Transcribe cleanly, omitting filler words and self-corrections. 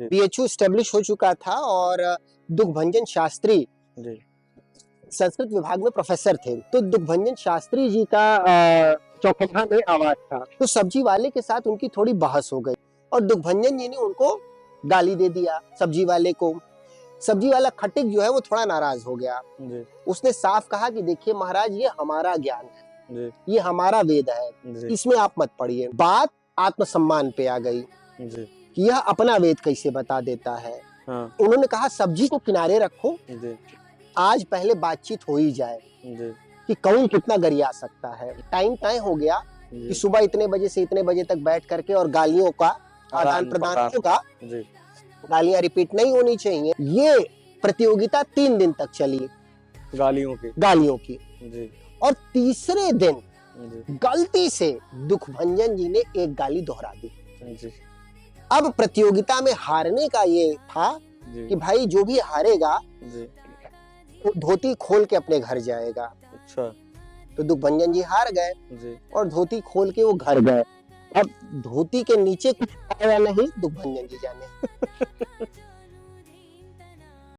BHU establish हो चुका था और दुखभंजन शास्त्री जी संस्कृत विभाग में प्रोफेसर थे। तो दुखभंजन शास्त्री जी का चौखटा में आवाज था, तो सब्जी वाले के साथ उनकी थोड़ी बहस हो गई और दुखभंजन जी ने उनको गाली दे दिया सब्जी वाले को। सब्जी वाला खटिक जो है वो थोड़ा नाराज हो गया। जी उसने साफ कहा कि देखिए महाराज, ये हमारा ज्ञान है, जी ये हमारा वेद है, जी इसमें आप मत पढ़िए। बात आत्मसम्मान पे आ गई जी कि यह अपना वेद कैसे बता देता है। हाँ उन्होंने कहा सब्जी को किनारे रखो, जी आज पहले बातचीत हो ही जाए जी कि कौन कितना गरिया सकता है। टाइम तय हो गया कि जी सुबह इतने बजे से इतने बजे तक बैठ करके और गालियों का आदान प्रदान होगा, जी गालियां रिपीट नहीं होनी चाहिए। ये प्रतियोगिता 3 दिन तक चली गालियों की। जी और तीसरे दिन जी गलती से दुखभंजन जी ने एक गाली दोहरा दी। जी अब प्रतियोगिता में हारने का ये था जी कि भाई जो भी हारेगा जी वो धोती खोल के अपने घर जाएगा। अच्छा तो दुखभंजन जी हार गए जी और धोती खोल के वो घर गए। अब धोती के नीचे कुछ आया नहीं, दुखभंजन जी जाने।